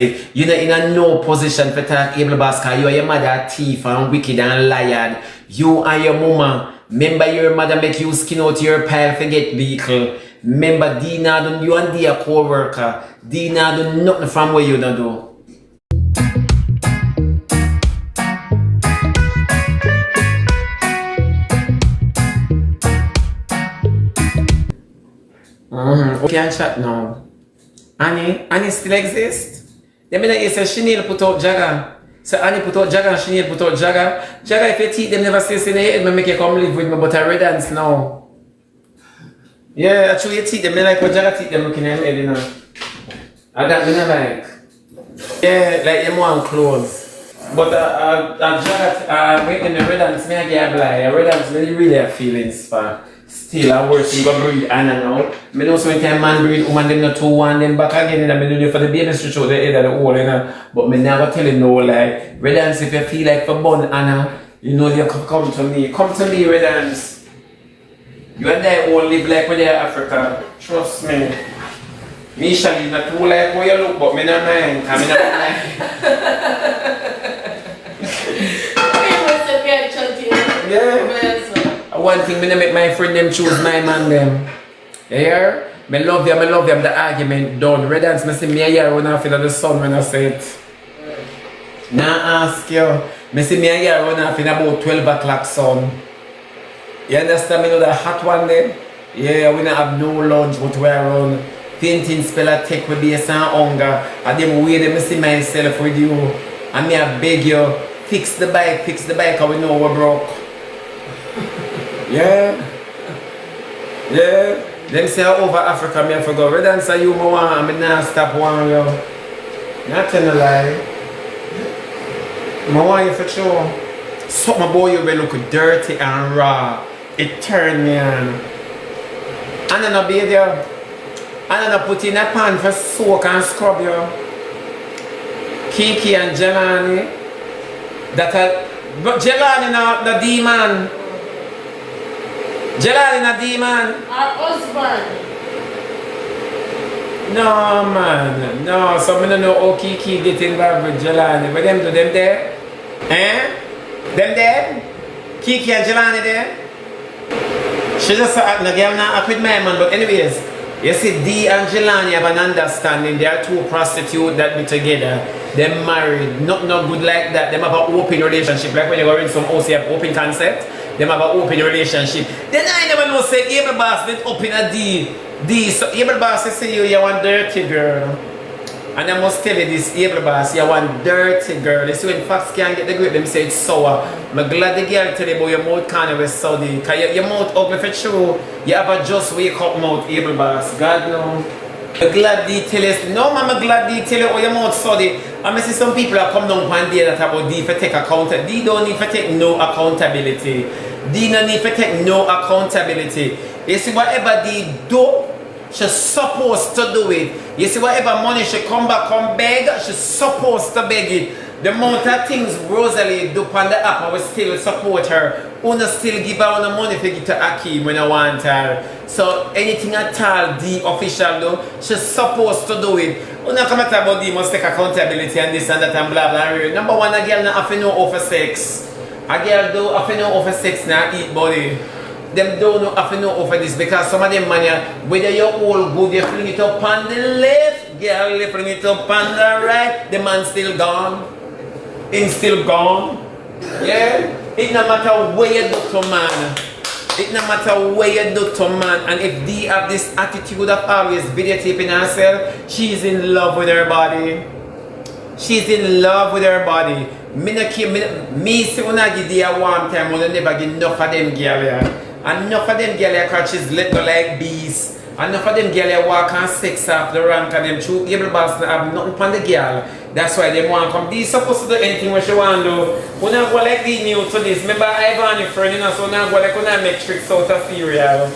You're not in a no position for talk AbleBoss because you and your mother are thief and wicked and liar. You and your mama, remember your mother make you skin out your pile for get vehicle. Remember Dina done, you and D a co-worker. Dina do nothing from where you don't do. Okay, and chat now. Annie still exists? Them in the say Chanel put out Jagger. So Annie put out Jagger and Chanel put out Jagger. Jagger, if you teeth them never stays in the head, I make you come live with me, but I red dance now. Yeah, actually you teeth them, I like what Jagger teeth them looking at me, you know. I got me like. Yeah, like them want clothes. But Jagger, make them red dance, me I get blind. Red dance, me really have feelings for. Still, I work in go breed Anna now. I know so many time man breed woman them not 2-1 them back again and I do it for the baby to show the head of the hole, you know. But me never tell him no like Red Dance, if you feel like for bun Anna, you know you come to me. Come to me, Red Dance. You and I all live like when they're Africa. Trust me. Me shall you not too like how you look, but me not mind. I mean not mind. Yeah. One thing, I make my friend them choose my man them. You hear? I love them, the argument done. Red Dance, I see me a year run off in the sun when I say it. Now ask you, I see me a year run off in about 12 o'clock sun. You understand me know the hot one then? Yeah, we don't have no lunch, but we are on painting spell a take with base and hunger. And them way them see myself with you. And me I beg you, fix the bike, because we know we're broke. Yeah. Them say over Africa, me I forgot. Red Dance you my one, I not stop one yo. Not tell a lie. I want you for sure. Something about you will look dirty and raw. It turned me on. And I no bathe you. And I no put in a pan for soak and scrub you. Kiki and Jelani. But Jelani not the demon. Jelani na D man. Our husband. No man. No, so I don't know how Kiki get involved with Jelani. But them do them there? Eh? Them there? Kiki and Jelani there? She just said, no, I'm not up with my man, but anyways, you see D and Jelani have an understanding. They are two prostitutes that be together. They're married. Not good like that. They have an open relationship. Like when you go in some house, you have open concept. They have an open relationship. Then I never know say AbleBoss did open a D. So AbleBoss say you want dirty girl. And I must tell you this, AbleBoss, you want dirty girl. They say when facts can't get the grip, them say it's sour. I'm glad the girl tell you about your mouth kind of Saudi. Because your mouth ugly for true. You have a just wake up mouth, AbleBoss. God no. I'm glad they tell you. No, I'm glad they tell you how your mouth Saudi. I see some people that come down one day that about D for take accountability. D don't need to take no accountability. D no need to take no accountability. You see whatever D do, she's supposed to do it. You see whatever money she come back, come beg, she's supposed to beg it. The amount of things Rosalie do on the app, I will still support her. Una still give her the money for get to Akeem when I want her. So anything at all DeeOfficial do, she's supposed to do it. Una come at about D must take accountability and this and that and blah blah. Number one, a girl not have to know over sex. A girl do have to know over sex now eat body. Them don't know have to know over this because some of them man, whether you're all good, you fling it up on the left, girl, you fling it up on the right, the man still gone. He's still gone. Yeah? It no matter where you do to man. It no matter where you do to man. And if D have this attitude of always videotaping herself, she's in love with her body. She's in love with her body. Me see when I give D a warm time, I never give enough of them girl. And enough of them girl because she's little like bees. And enough of them girl walk and sex off the rank and them true AbleBoss have nothing upon the girl. That's why they want to come. These supposed to do anything what she want to do. We not go like the new to this. Remember Ivan your friend, you know, so now go like we not make tricks out of cereal.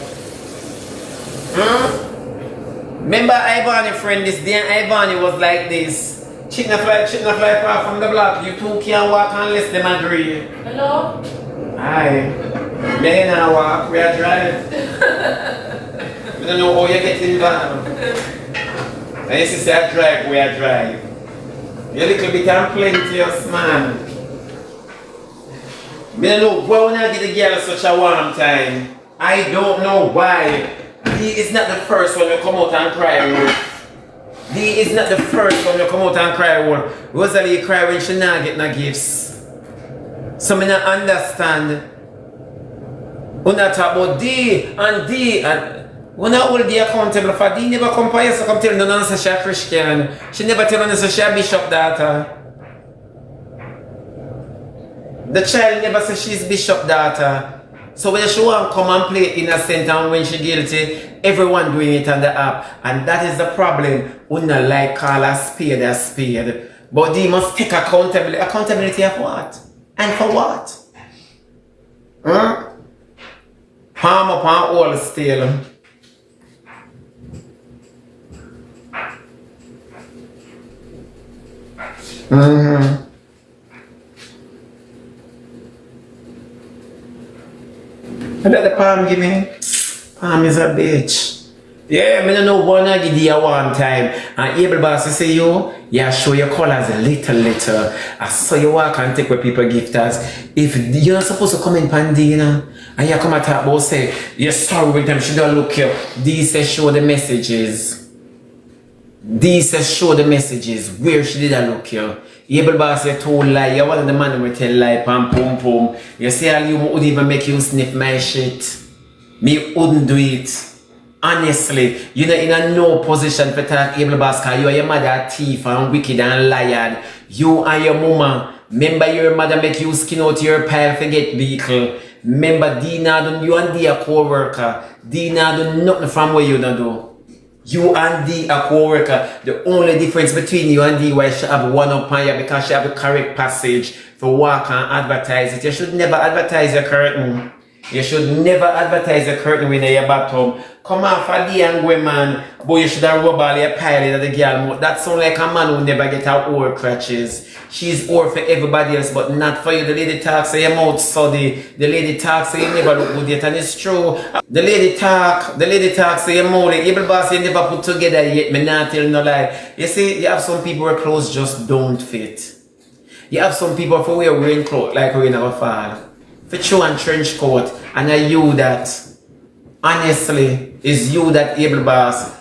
Remember Ivan your friend, this day Ivan was like this. Chicken fly far from the block. You two can't walk unless them agree. Hello? Aye. Me now walk, we are drive. I don't know how you get involved. And you say I drive, we are drive. You're a little bit plenteous, man. Me don't know why when I give the girl such a warm time. I don't know why. D is not the first one you come out and cry with. D is not the first one you come out and cry with. Rosalie cry when she not get no gifts. So me not understand. We not talk about D and we not hold D accountable for D never come for you so come tell no say she a Christian. She never tell us she a bishop daughter. The child never says she's bishop daughter. So when she want to come and play innocent and when she guilty, everyone doing it on the app. And that is the problem. We not like call a spade. But they must take accountability. Accountability of what? And for what? Palm up on all still. And that the palm give me? Palm is a bitch. Yeah, I don't know one I give you one time. And AbleBoss say you, yeah, show your colors a little. I saw you walk and take what people gift us. If you're not supposed to come in Pandy, you know, and you come and talk about say, you're sorry with them, she don't look here. These says show the messages. These says show the messages. Where she did look here. AbleBoss you told lie, you're one of the man who tell lie, pum. You say all you would even make you sniff my shit. Me wouldn't do it. Honestly, you're not in a no position for talk AbleBoss because you are your mother thief and wicked and liar. You and your mama. Remember your mother make you skin out your pile for get vehicle. Remember Dina you and D a co-worker. Dina do nothing from what you don't do. You and D a co-worker. The only difference between you and D is she have one up on you because she have the correct passage for work and advertise it. You should never advertise your curtain. You should never advertise your curtain when you're bottom. Come on for D and go man. Boy, you should have rub all your pilot at the girl. That sound like a man who never get her oar crutches. She's oar for everybody else, but not for you. The lady talks so your mouth soddy. The lady talks so you never look good yet, and it's true. The lady talks so your mouth. AbleBoss you never put together yet. Me not tell no lie. You see, you have some people where clothes just don't fit. You have some people for wearing clothes like rain never fall. For show and trench coat, and I you that. Honestly, it's you that AbleBoss.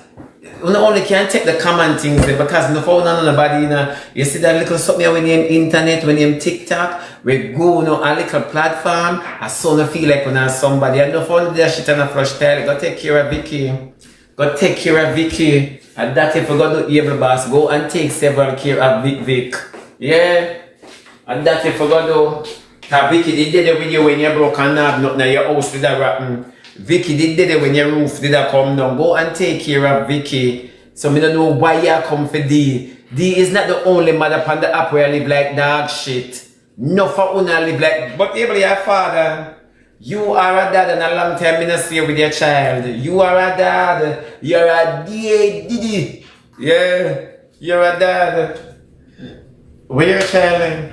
You not only can take the common things there because no phone on nobody, you know. You see that little something when you're internet, when you're TikTok, we go on a little platform, I so no feel like when I'm somebody. And no phone there shit on a flush tile. Go take care of Vicky. And that if you go to AbleBoss, go and take several care of Vic. Yeah. And that if you go to Vicky did the video when you broke and have nothing in your house with a rotten. Vicky did it when your roof did come down. Go and take care of Vicky. So I don't know why you come for D. D is not the only mother upon the app where I live like dog shit. No for una live like. But able your father. You are a dad and a long time in a stay with your child. You are a dad. You're a D. Yeah. You're a dad. Where your child?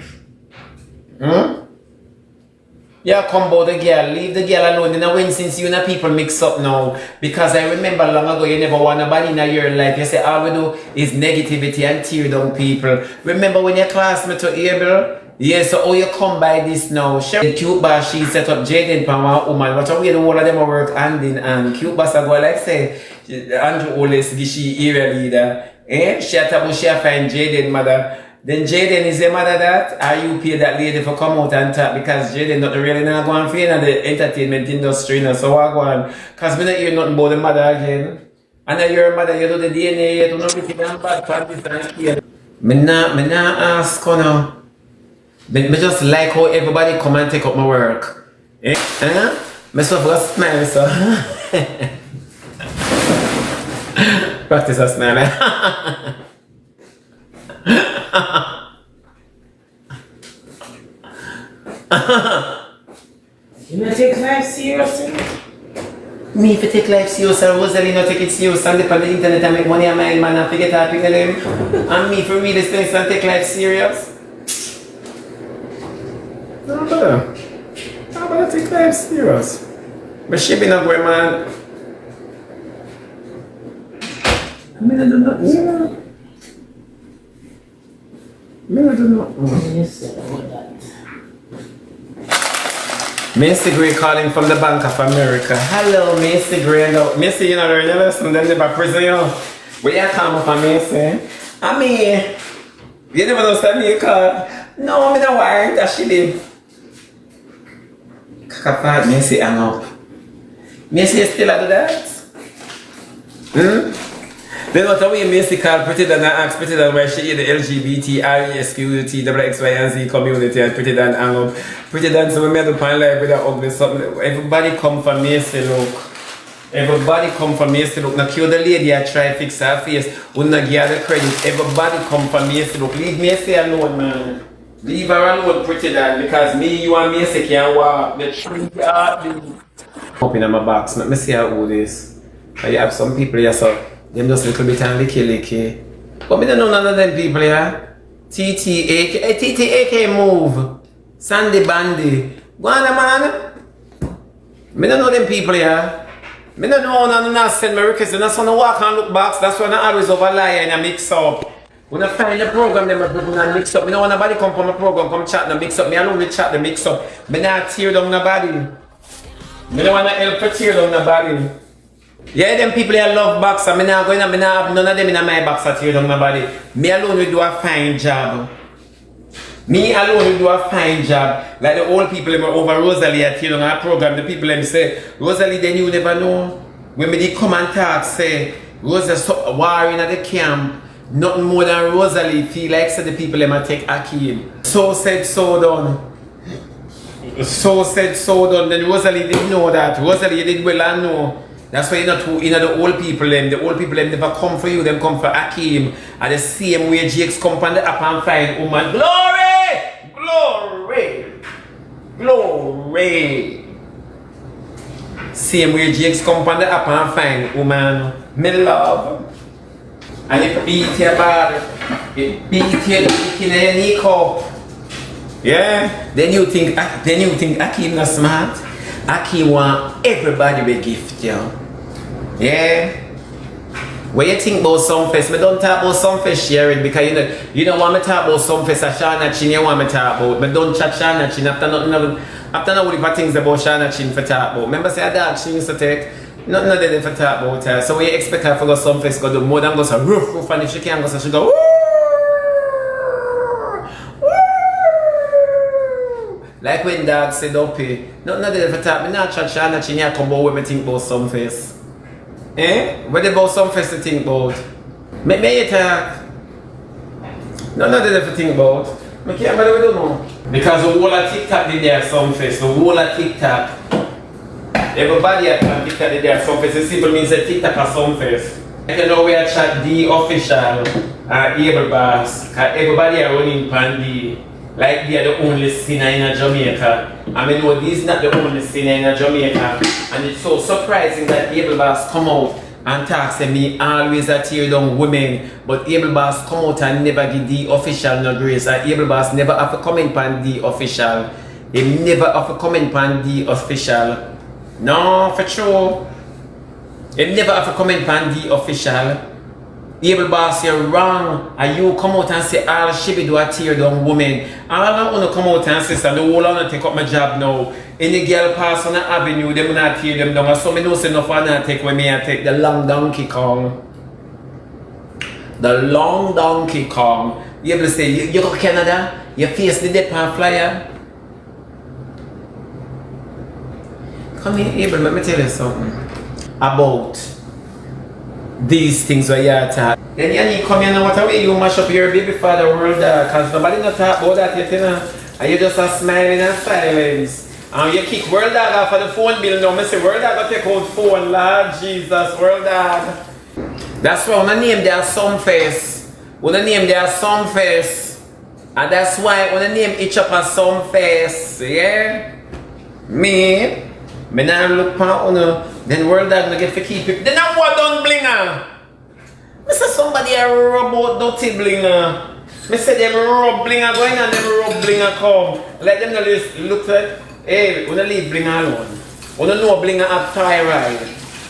Yeah, come about the girl, leave the girl alone. And when since you and people mix up now, because I remember long ago you never want nobody in your life. You say all we do is negativity and tear down people. Remember when your classmate to Able? Yeah, so how you come by this now? The cute boss she set up Jaden for one woman, but how the whole of them work hand in hand. Cute boss I go like say Andrew always give she area leader. She a find Jaden mother. Then Jaden is the mother that? Are you pay that lady for come out and talk? Because Jaden not really not going for in the entertainment industry, you know, so I go on. Because we don't hear nothing about the mother again. And then your mother, you do the DNA, you do not be bad practice and here. Me not ask, you know. Me just like how everybody come and take up my work. Eh? Me so for a smile, so. Practice a smile. You not take life seriously? Me if you take life serious, Rosalie not take it serious and dip on the internet and make money on my man and forget how to them. And me for read this thing and take life serious. No better. How about take life serious? But she be not going man. I mean I don't know. Me I don't know. Yes, about that. Mr. Gray calling from the Bank of America. Hello, Mr. Gray. No, Mr. You know, learn your lesson, then they back prison, you know. Where you come from, Mr.? I mean, you never know, send me a call. No, I'm not worried, that she did. Kakapad, Mr. hang up. Mr. You still do that? Then what are we Mr. call pretty than I ask pretty than where she is the LGBT, RESQT, WXY and Z community and pretty than hang up. Pretty than so we made up on live with that ugly something. Everybody come from Mr. look. Everybody come from Mr. look. Now kill the lady I try to fix her face. Wouldn't give her the credit. Everybody come from Mr. look. Leave Mr. alone, man. Leave her alone, pretty than, because me, you and Mr. can't walk. The tree are open in my box. Let me see how old this. You have some people here, so them just little bit and licky. But me don't know none of them people here. TTAK, TTAK move. Sandy Bandy. Go on, man. Me don't know them people here. Me don't know none of send me requests. That's when I walk and look box. That's when I always over lie and I mix up. When I find the program, them I mix up. Me don't want nobody come from my program, come chat and mix up. Me alone will chat the mix up. Me not tear down nobody. Me don't want to help to tear down nobody. Yeah, them people here love box. I not going to have none of them in my box that tear down nobody. Me alone will do a fine job. Me alone will do a fine job. Like the old people them over Rosalie at tear down our program. The people them say, Rosalie, then you never know. When me they come and talk, say, Rosalie war in the camp. Nothing more than Rosalie feel like so the people them take Akeem. So said, so done. So said, so done. Then Rosalie didn't know that. Rosalie did well and know. That's why the old people them. The old people them never come for you, them come for Akeem. And the same way Jakes come from the app and find woman. Glory! Glory! Glory! Same way Jakes come from the app and find woman. Me love. And it beat your body. It beat your knee cup. Yeah? Then you think Akeem not smart? Akeem want everybody with gift, yo. Yeah? When you think about Sumfest, me don't talk about Sumfest sharing because you don't want me to talk about Sumfest or Shana Chin, you want me to talk about. But don't chat Shana Chin after not things about Shana Chin for talk about. Remember say a dog she used to take? Nothing of them for talk about her. So when you expect her to go Sumfest, go do more than go so roof and if she can't go so she go woo! Like when dogs said up here, nothing of them for talk. Me not chat Shana Chin, you come out when me think about Sumfest. Eh? What about Sumfest to think about? May you talk? Nothing of them to think about. I can't believe we don't know. Because the whole of TikTok did their Sumfest, the whole of TikTok. Everybody at TikTok did their Sumfest. It simply means that TikTok has Sumfest. You know we are chat DeeOfficial and AbleBoss. Because everybody are running pan D. Like they are the only sinner in Jamaica. I mean, no, this is not the only sinner in Jamaica. And it's so surprising that AbleBoss come out and talk to me always a tear down women. But AbleBoss come out and never give DeeOfficial no grace. And AbleBoss never have to comment on DeeOfficial. He never have to comment on DeeOfficial. No, for true. He never have to comment on DeeOfficial. AbleBoss, you're wrong. And you come out and say all Shebada tear down women. And I don't want to come out and say the whole I want to take up my job now. Any girl pass on the avenue, they will not tear them down. And so I know say enough I not take when me I take the long donkey Kong. The long donkey Kong. You able to say you go to Canada, you face the dead pan flyer. Come here, Abel, let me tell you something about these things where you are talking. Then you need to come here and what way you mash up your baby father world because nobody not talk about that yet, you know. And you just are smiling and silence. And you kick World Dog off of the phone bill now. I say World Dog go take out phone, Lord Jesus, World Dog. That's why when I name there Sumfest. When I name there Sumfest. And that's why when I name each up as Sumfest, yeah? Me now look on then World Dog no get to keep it. Then I what done blinger. I say somebody a rub out dirty blinger. I say them rub blinger going and them rub blinger come. Let them know look at hey, we don't leave blinger alone. We don't know blinger have thyroid.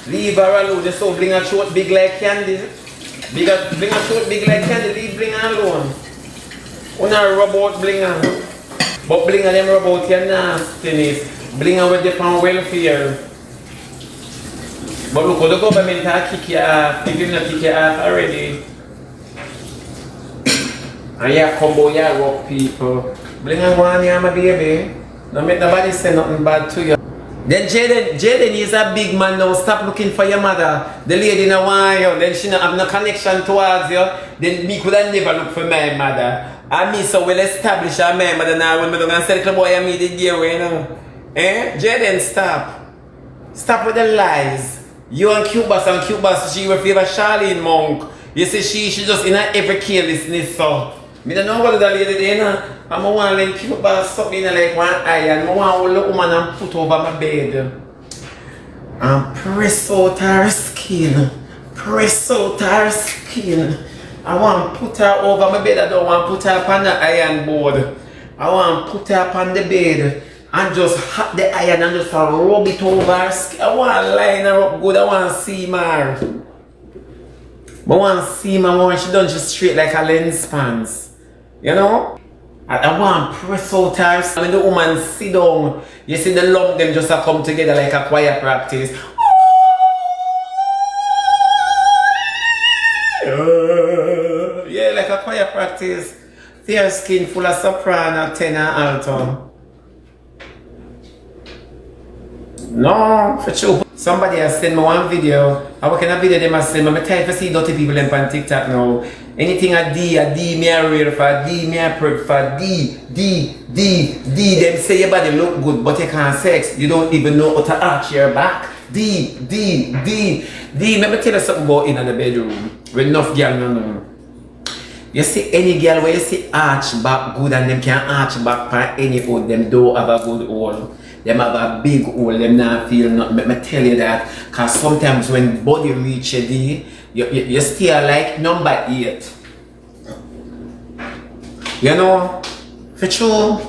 Leave her alone. They saw blinger throat big like candy. Blinger throat big like candy, leave blinger alone. When I rub out blinger. But blinger them rub out your nastiness. Blinger with different welfare. But look, the government has kick you off. If you not kick you off already. And you combo your rock people. Blinger one here, my baby. Don't make nobody say nothing bad to you. Then Jaden is a big man now. Stop looking for your mother. The lady no want you. Then she not have no connection towards you. Then me could have never look for my mother. And me so well established a my mother now when I don't say the boy I meet the dear way now. Eh? Jaden, stop. Stop with the lies. You and Cubas, she will favor Charlene Monk. You see she just in every carelessness so. Me don't know what the lady there now. I'm want to Cubas something like one iron. I want to look woman and put over my bed. And press out her skin. Press out her skin. I want to put her over my bed. I don't want to put her upon the iron board. I want to put her upon the bed and just hot the iron and just rub it over her skin. I want to line her up good. I want to see her. I want to see my when she done just straight like a lens pants. You know? I want to press out her skin. When the woman sit down, you see the lump them just come together like a choir practice. Yeah, like a choir practice. Their skin full of soprano, tenor, alto. No, for sure. Somebody has sent me one video. I work in a video, they must send me. I'm tired to see dirty people on TikTok now. Anything a D, me a real for, D, me a prep for, D. Them say your body look good, but you can't sex. You don't even know how to arch your back. D. Let me tell you something about in the bedroom. With enough girl, no. You see any girl where you see arch back good and them can arch back for any hole, them don't have a good hole. Them have a big hole, them not feel nothing. Let me tell you that. Cause sometimes when body reach a D, you still like number 8. You know, for sure.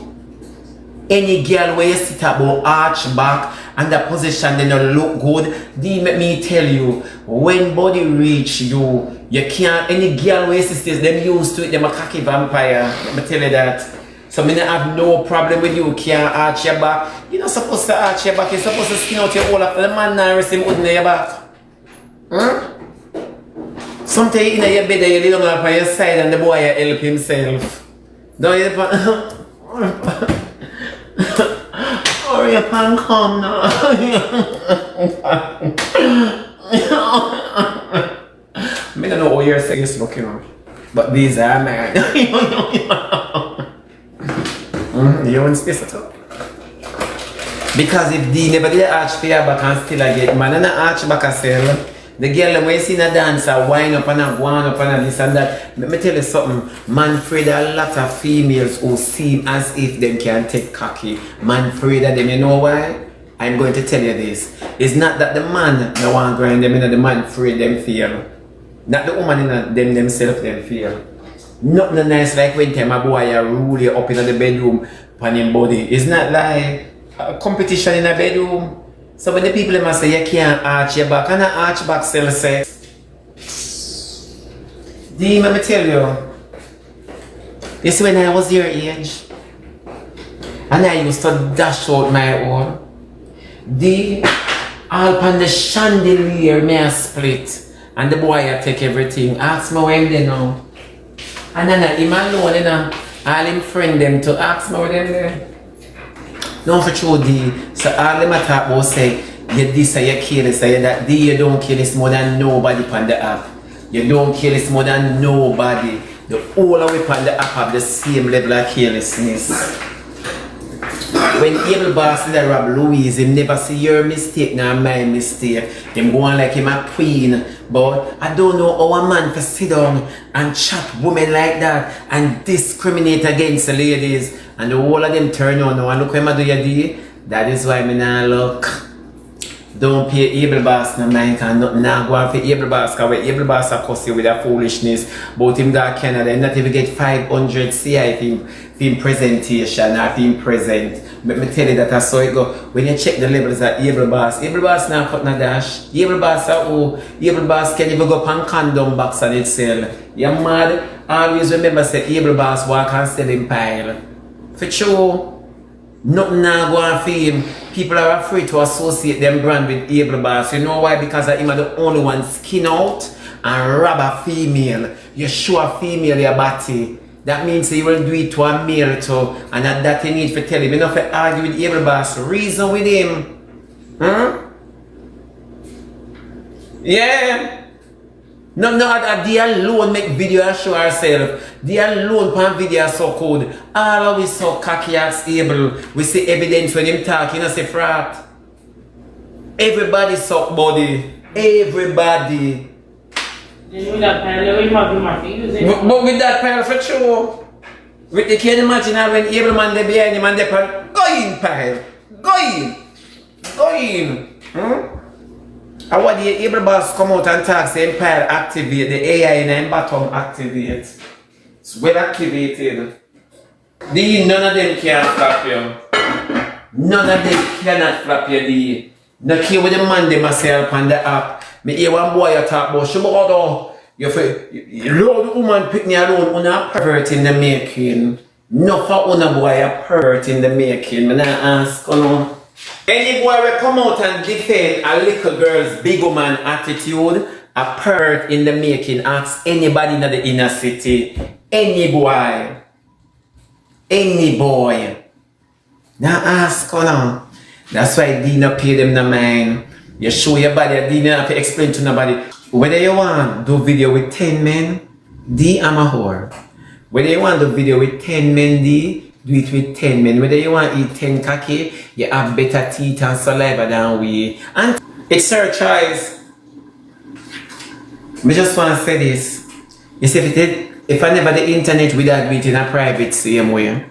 Any girl where you sit about arch back and that position they don't look good, let me tell you, when body reach you can't, any girl where you see them used to it, them a cocky vampire, let me tell you that. So me not have no problem with you, can't arch your back. You're not supposed to arch your back, you're supposed to skin out your whole after the man now receive wood in your back. Huh? Sometimes in your bed you lay down on your side and the boy help himself. Don't you or you can come now. I don't know how your sex is looking on. But these are mine. You want space at all? Because if they never did arch for your back and still get man and arch back as well, the girl when you see a dancer wind up and a go on up and this and that, let me tell you something, man afraid a lot of females who seem as if them can take cocky. Man afraid of them, you know why? I'm going to tell you this. It's not that the man no want to grind them, the man afraid them feel. Not the woman in them themselves them feel. Nothing nice like when time a boy rule you up in the bedroom on him body. It's not like a competition in a bedroom. So when the people must say you can't arch your back, and arch back sell sex. D, let me tell you. You see when I was your age, and I used to dash out my own. D, all upon the chandelier may I split. And the boy I take everything. Ask me when they know. And then him alone, you know, all him friend them to ask me what them there. No for true D. So all them talk about say, you this or you kill this or you that. D, you don't kill this more than nobody on the app. You don't kill this more than nobody. The whole of it on the app have the same level of carelessness. When AbleBoss did rob Louise, him never see your mistake nor my mistake. Him go on like him a queen. But I don't know how a man to sit down and chat women like that and discriminate against the ladies. And the whole of them turn on now and look when I do your D. That is why me nah look. Don't pay AbleBoss no mind and nothing nah go on for AbleBoss, because when AbleBoss a cuss you with a foolishness about him got Canada and not even get 500 CI for him presentation or for him present. Let me tell you that that's how it go. When you check the levels at AbleBoss now cut no dash. AbleBoss are who? AbleBoss can even go up on condom box and it sell. You mad? always remember say AbleBoss walk and sell him pile. For sure, nothing now go on for him. People are afraid to associate them brand with AbleBoss. You know why? Because him are the only one skin out and rob a female. You show a female your body. That means you will do it to a male too. And that you need to tell him. You know, to argue with AbleBoss, reason with him. Huh? Yeah. No, they alone make video and show herself. They alone pan video so cold. All of us so cocky and stable. We see evidence when him talk, you know, say frat. Everybody suck body. Everybody. With that pile, but with that pile for sure. With the can you imagine how when able man they behind him and they pan, go in pile. Go in. Go in. And what the AbleBoss come out and talk, say Empire activate, the AI in the bottom activate. It's well activated. None of them can flap you. None of them cannot flap you. No care with the man they must help on the app. Me hear one boy you talk about Shebada. You load woman pick me alone on a pervert in the making. No for on a boy a pervert in the making. Me not ask no. Any boy will come out and defend a little girl's big woman attitude, a pervert in the making, ask anybody in the inner city. Any boy. Any boy. Now ask no. That's why D not pay them no mind. You show your body, D not have to explain to nobody. Whether you want do video with 10 men, D I'm a whore. Whether you want do video with 10 men, D, do it with 10 men. Whether you want to eat 10 kaki, you have better teeth and saliva than we. And it's her choice. I just want to say this. You see, if I never the internet, without do it in a private same way.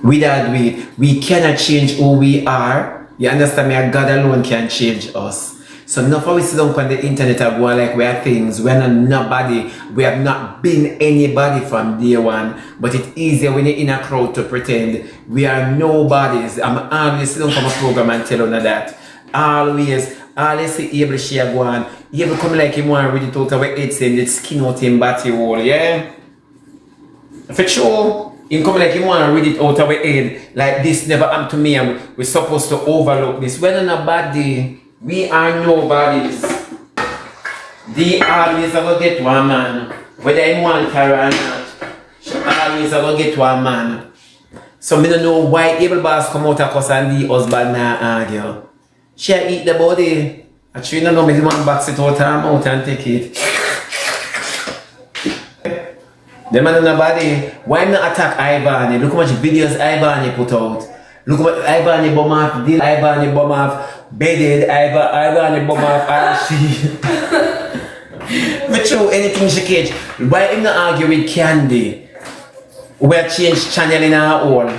Without do it, we cannot change who we are. You understand me? God alone can change us. So enough of we sit down on the internet and go like we are things. We are not nobody. We have not been anybody from day one. But it's easier when you're in a crowd to pretend we are nobodies. I'm always sit down from a program and tell you that. Always see Able share go on. Able come like him want to read it out of head saying that skin out him body wall, yeah? For sure. Him come like him want to read it out of head. Like this never happened to me and we're supposed to overlook this. We're not nobody. We are nobodies. They always are going to get one man. Whether I want her or not. She always are going to get one man. So I don't know why AbleBoss come out of us and the husband now argue. She eat the body. Actually, I don't know if the man backs it out her mouth and take it. The man in the body. Why not attack Ivan? Look how much videos Ivan put out. Look what Ivan bomb off, deal Ivan bomb off. Bedded, Ivan bomb off, Arashi. But true, anything she catch. Why him not argue with Candy? We have changed channel in our own.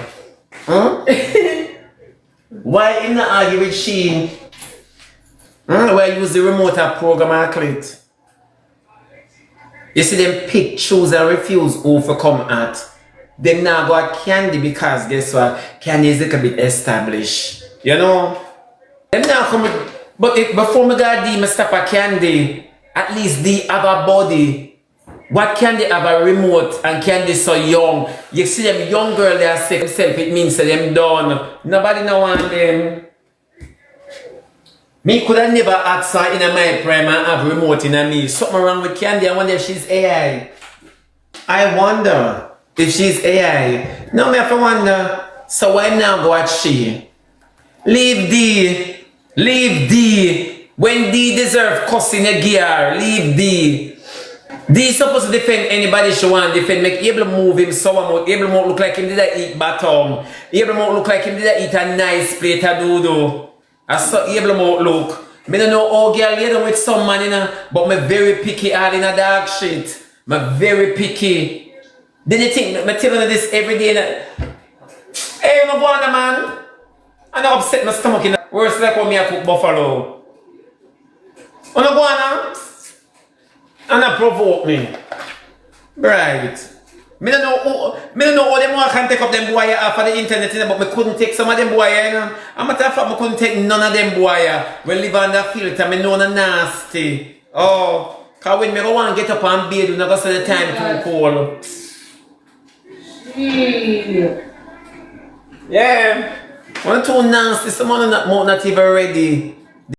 Huh? Why him not argue with Sheen? Why use the remote and program and click? You see them pick, choose and refuse who for come at. Them now go at Candy because guess what? Candy is a little bit established. You know? Them now come with, but if, before me got D, me stop at Candy, at least D have a body. What Candy have a remote and Candy so young. You see them young girl they are sick themselves, it means that them done. Nobody no want them. Me could have never asked her in my prime and have remote in me. Something wrong with Candy, I wonder if she's AI. I wonder if she's AI. No, me have to wonder. So why now go at she? Leave D. Leave D. When D deserve cussing a gear, leave D. D is supposed to defend anybody she want defend. Make Able move him so much. Able move look like him did I eat bottom. Able move look like him did I eat a nice plate of dodo. I saw Able move look. Me don't know how girl later with some man in a, but me very picky all in a dog shit. Me very picky. Did you think me telling you this every day? Hey, you no go on man. I don't upset my stomach in the worse like when me I cook buffalo. You no go on and not provoke me. Right. Me don't know how them can take up them boy off of the internet, but me couldn't take some of them boy, you know. I'm matter of fact, me couldn't take none of them boy. We live on the filter, me know the nasty. Oh, Cause when me go want to get up and bed, we not go say the time too cold. Yeah. One too nasty, someone not even ready.